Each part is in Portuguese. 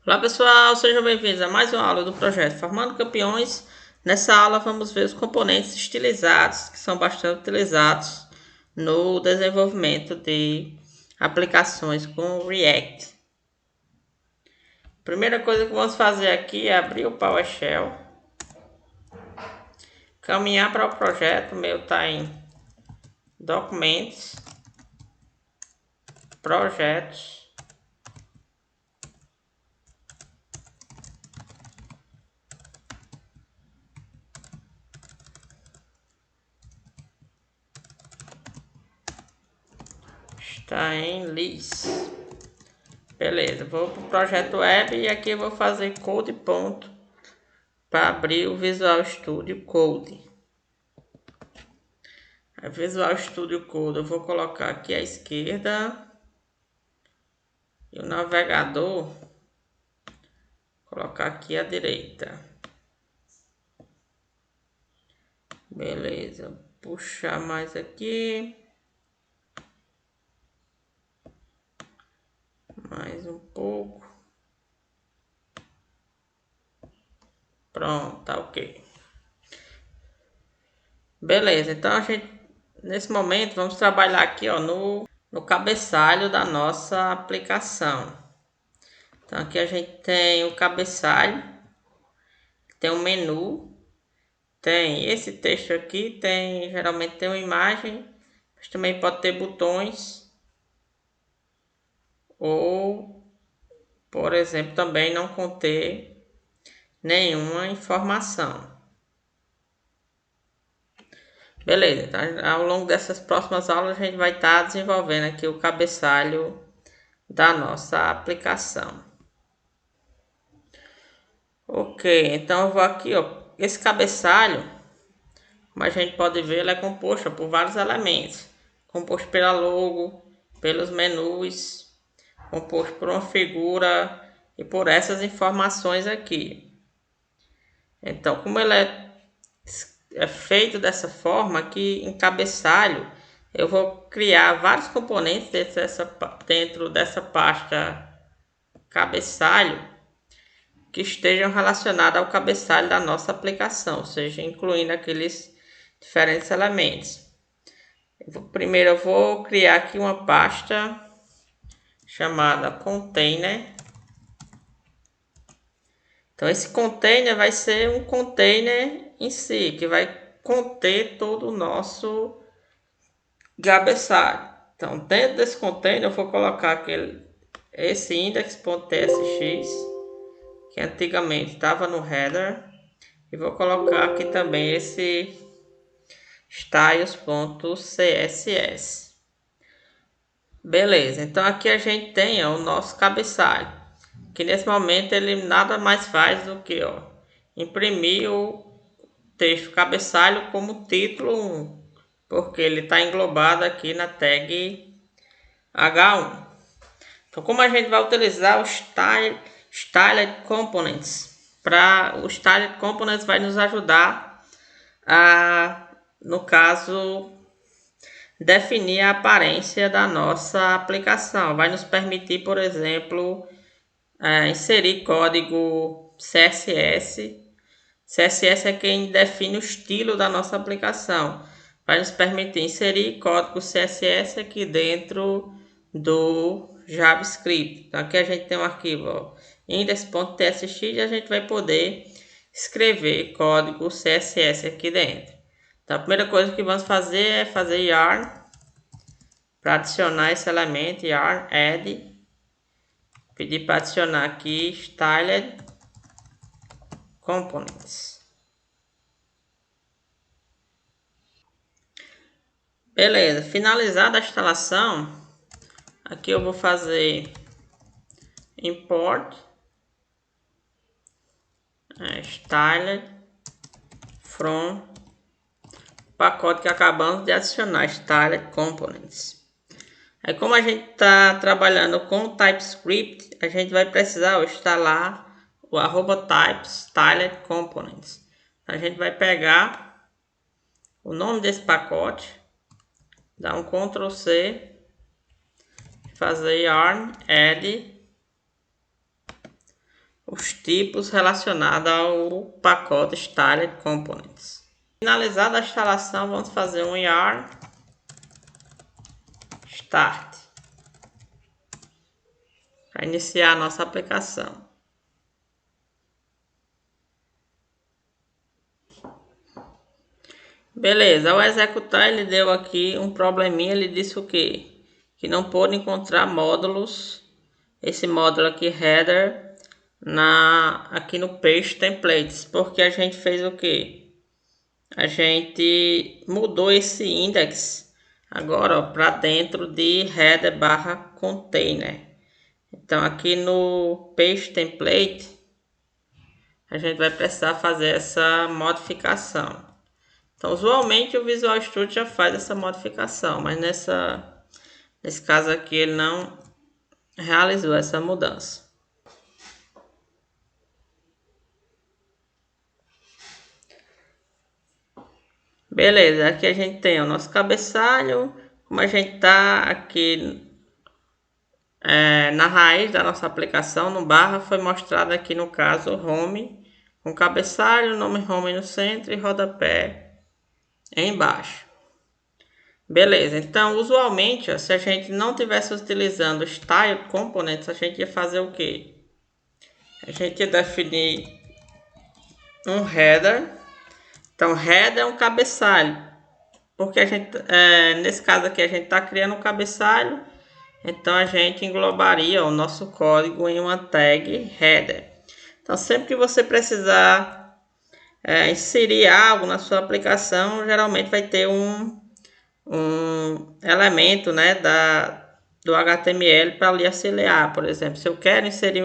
Olá pessoal, sejam bem-vindos a mais uma aula do projeto Formando Campeões. Nessa aula vamos ver os componentes estilizados que são bastante utilizados no desenvolvimento de aplicações com React. Primeira coisa que vamos fazer aqui é abrir o PowerShell, caminhar para o projeto. O meu está em Documentos, Projetos. Está em List. Beleza, vou para o projeto web e aqui eu vou fazer code ponto para abrir o Visual Studio Code. A Visual Studio Code eu vou colocar aqui à esquerda e o navegador colocar aqui à direita. Beleza, puxar mais aqui. Mais um pouco. Pronto, tá ok. Beleza, então a gente, nesse momento, vamos trabalhar aqui ó, no cabeçalho da nossa aplicação. Então aqui a gente tem o cabeçalho, tem um menu, tem esse texto aqui, geralmente tem uma imagem, mas também pode ter botões, ou, por exemplo, também não conter nenhuma informação. Beleza, então, ao longo dessas próximas aulas a gente vai estar desenvolvendo aqui o cabeçalho da nossa aplicação. Ok, então eu vou aqui, ó, esse cabeçalho, como a gente pode ver, ele é composto por vários elementos. Composto pela logo, pelos menus, composto por uma figura e por essas informações aqui. Então, como ele é feito dessa forma, aqui em cabeçalho, eu vou criar vários componentes dentro dessa pasta cabeçalho que estejam relacionados ao cabeçalho da nossa aplicação, ou seja, incluindo aqueles diferentes elementos. Primeiro eu vou criar aqui uma pasta chamada container. Então esse container vai ser um container em si, que vai conter todo o nosso cabeçalho. Então dentro desse container eu vou colocar esse index.tsx, que antigamente estava no header, e vou colocar aqui também esse styles.css. Beleza, então aqui a gente tem ó, o nosso cabeçalho, que nesse momento ele nada mais faz do que ó, imprimir o texto cabeçalho como título 1, porque ele está englobado aqui na tag H1. Então como a gente vai utilizar o Styled Components, o Styled Components vai nos ajudar a, no caso, definir a aparência da nossa aplicação. Vai nos permitir, por exemplo, inserir código CSS. CSS é quem define o estilo da nossa aplicação. Vai nos permitir inserir código CSS aqui dentro do JavaScript. Então aqui a gente tem um arquivo index.tsx e a gente vai poder escrever código CSS aqui dentro. Então a primeira coisa que vamos fazer é fazer yarn para adicionar esse elemento, yarn add. Pedir para adicionar aqui styled components. Beleza, finalizada a instalação, aqui eu vou fazer import styled from pacote que acabamos de adicionar, styled components. Aí como a gente está trabalhando com TypeScript, a gente vai precisar instalar o @types styled components. A gente vai pegar o nome desse pacote, dar um Ctrl C, fazer yarn add os tipos relacionados ao pacote Styled Components. Finalizada a instalação, vamos fazer um yarn start para iniciar a nossa aplicação. Beleza, ao executar ele deu aqui um probleminha, ele disse o quê? Que não pôde encontrar módulos, esse módulo aqui header, aqui no page templates, porque a gente fez o quê? A gente mudou esse index agora para dentro de header barra container. Então aqui no page template a gente vai precisar fazer essa modificação. Então, usualmente o Visual Studio já faz essa modificação, mas nesse caso aqui ele não realizou essa mudança. Beleza, aqui a gente tem o nosso cabeçalho, como a gente está aqui na raiz da nossa aplicação, no barra, foi mostrado aqui no caso home, com cabeçalho, nome home no centro e rodapé embaixo. Beleza, então usualmente, ó, se a gente não estivesse utilizando Style Components, a gente ia fazer o que? A gente ia definir um header. Então header é um cabeçalho, porque a gente, nesse caso aqui a gente está criando um cabeçalho, então a gente englobaria o nosso código em uma tag header. Então sempre que você precisar inserir algo na sua aplicação, geralmente vai ter um elemento, né, do HTML para lhe auxiliar. Por exemplo, se eu quero inserir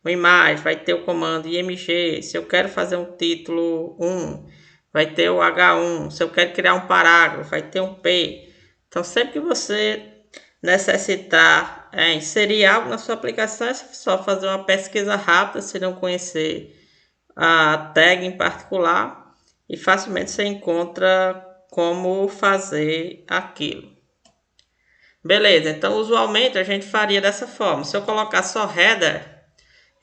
uma imagem, vai ter o comando img. Se eu quero fazer um título 1, vai ter o H1. Se eu quero criar um parágrafo, vai ter um P. Então, sempre que você necessitar inserir algo na sua aplicação, é só fazer uma pesquisa rápida, se não conhecer a tag em particular, e facilmente você encontra como fazer aquilo. Beleza, então usualmente a gente faria dessa forma. Se eu colocar só header,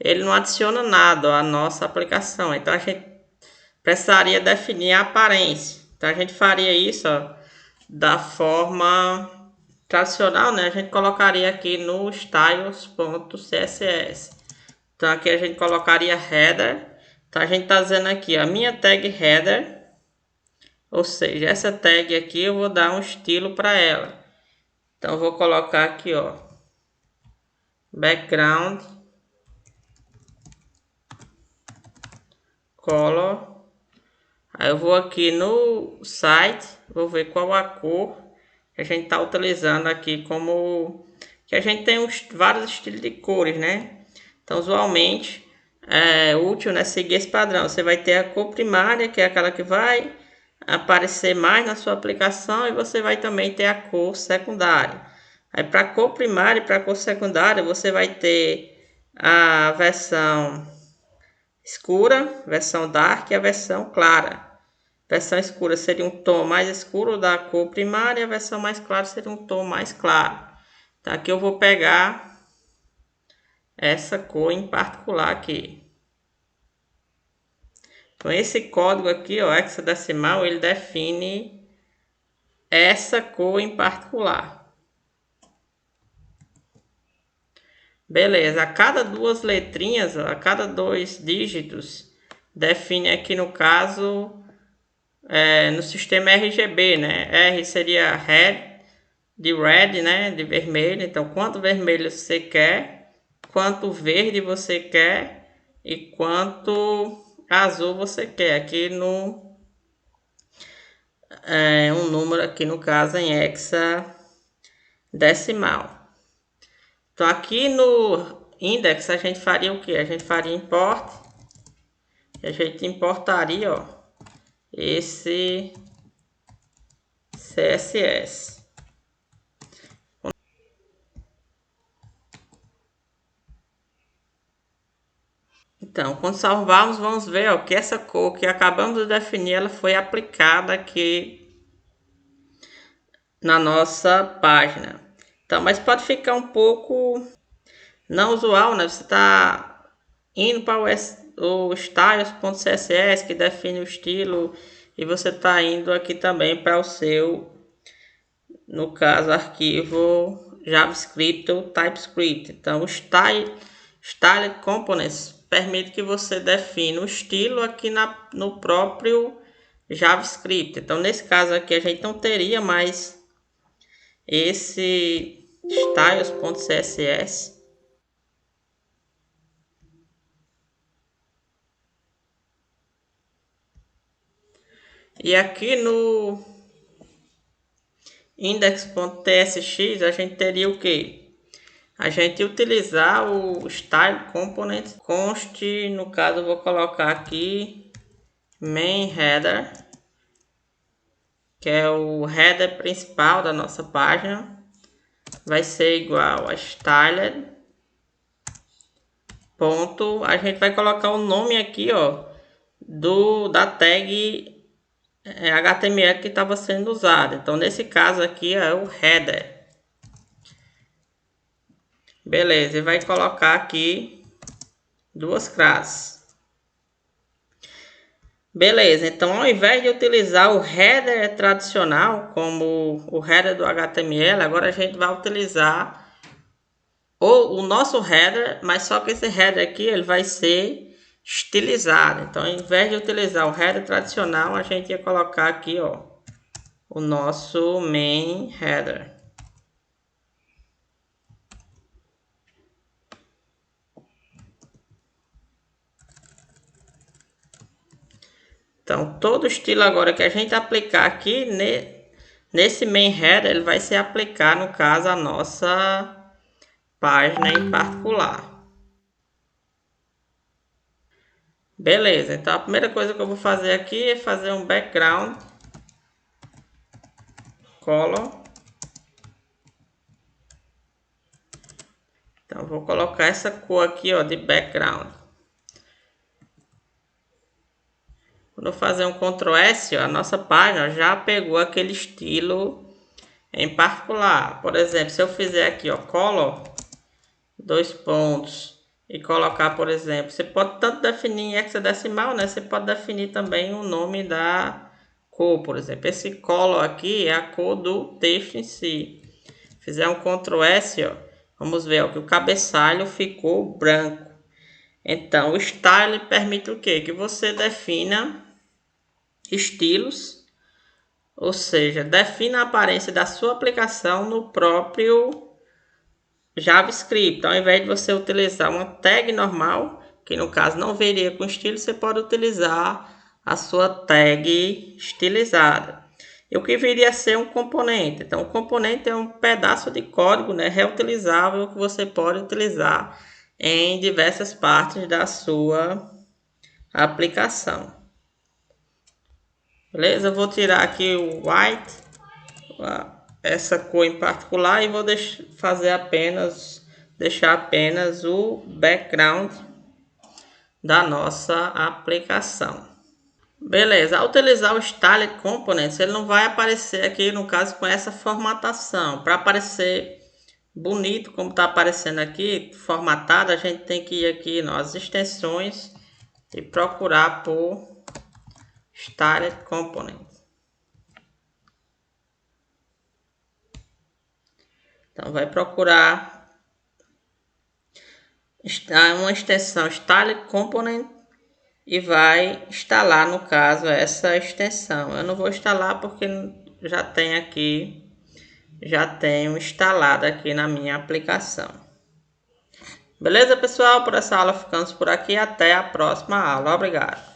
ele não adiciona nada à nossa aplicação. Então a gente precisaria definir a aparência. Então a gente faria isso da forma tradicional, né? A gente colocaria aqui no styles.css. Então aqui a gente colocaria header. Então a gente está dizendo aqui a minha tag header. Ou seja, essa tag aqui eu vou dar um estilo para ela. Então eu vou colocar aqui, ó, background color. Aí eu vou aqui no site, vou ver qual a cor que a gente está utilizando aqui, como que a gente tem vários estilos de cores, né? Então usualmente é útil, né, seguir esse padrão. Você vai ter a cor primária, que é aquela que vai aparecer mais na sua aplicação, e você vai também ter a cor secundária. Aí para a cor primária e para a cor secundária você vai ter a versão escura, versão dark e a versão clara. A versão escura seria um tom mais escuro da cor primária, e a versão mais clara seria um tom mais claro. Então aqui eu vou pegar essa cor em particular aqui. Então esse código aqui, ó, hexadecimal, ele define essa cor em particular. Beleza, a cada duas letrinhas, a cada 2 dígitos, define aqui no caso, no sistema RGB, né? R seria red, de red, né? De vermelho. Então, quanto vermelho você quer, quanto verde você quer e quanto azul você quer. Aqui no um número aqui no caso em hexadecimal. Então aqui no index a gente faria o que? A gente faria import. E a gente importaria, ó, esse CSS. Então, quando salvarmos, vamos ver, ó, que essa cor que acabamos de definir, ela foi aplicada aqui na nossa página. Então, mas pode ficar um pouco não usual, né? Você está indo para o styles.css, que define o estilo, e você está indo aqui também para o seu, no caso, arquivo JavaScript ou TypeScript. Então, o Style Components permite que você defina o estilo aqui no próprio JavaScript. Então, nesse caso aqui, a gente não teria mais esse styles.css. E aqui no index.tsx a gente teria o que? A gente utilizar o style component const, no caso eu vou colocar aqui main header, que é o header principal da nossa página, vai ser igual a styled ponto, a gente vai colocar o nome aqui, ó, da tag HTML que estava sendo usado. Então nesse caso aqui é o header. Beleza, e vai colocar aqui duas classes. Beleza, então ao invés de utilizar o header tradicional como o header do HTML, agora a gente vai utilizar o nosso header, mas só que esse header aqui ele vai ser estilizado. Então ao invés de utilizar o header tradicional, a gente ia colocar aqui, ó, o nosso main header. Então, todo estilo agora que a gente aplicar aqui nesse main header, ele vai se aplicar, no caso, a nossa página em particular. Beleza, então a primeira coisa que eu vou fazer aqui é fazer um background color. Então, eu vou colocar essa cor aqui, ó, de background. Quando eu fazer um Ctrl S, ó, a nossa página já pegou aquele estilo em particular. Por exemplo, se eu fizer aqui, ó, color, dois pontos, e colocar, por exemplo, você pode tanto definir em hexadecimal, né? Você pode definir também o nome da cor, por exemplo. Esse color aqui é a cor do texto em si. Fizer um Ctrl S, ó, vamos ver, ó, que o cabeçalho ficou branco. Então, o style permite o quê? Que você defina estilos, ou seja, defina a aparência da sua aplicação no próprio JavaScript. Ao invés de você utilizar uma tag normal, que no caso não viria com estilo, você pode utilizar a sua tag estilizada. E o que viria a ser um componente? Então, o componente é um pedaço de código, né, reutilizável, que você pode utilizar em diversas partes da sua aplicação. Beleza? Eu vou tirar aqui o white, essa cor em particular, e vou deixar apenas o background da nossa aplicação. Beleza, ao utilizar o Style Components, ele não vai aparecer aqui, no caso, com essa formatação. Para aparecer bonito, como está aparecendo aqui, formatado, a gente tem que ir aqui nas extensões e procurar por Style Components. Então, vai procurar uma extensão Style Component e vai instalar, no caso, essa extensão. Eu não vou instalar porque já tenho instalado aqui na minha aplicação. Beleza, pessoal? Por essa aula ficamos por aqui. Até a próxima aula. Obrigado.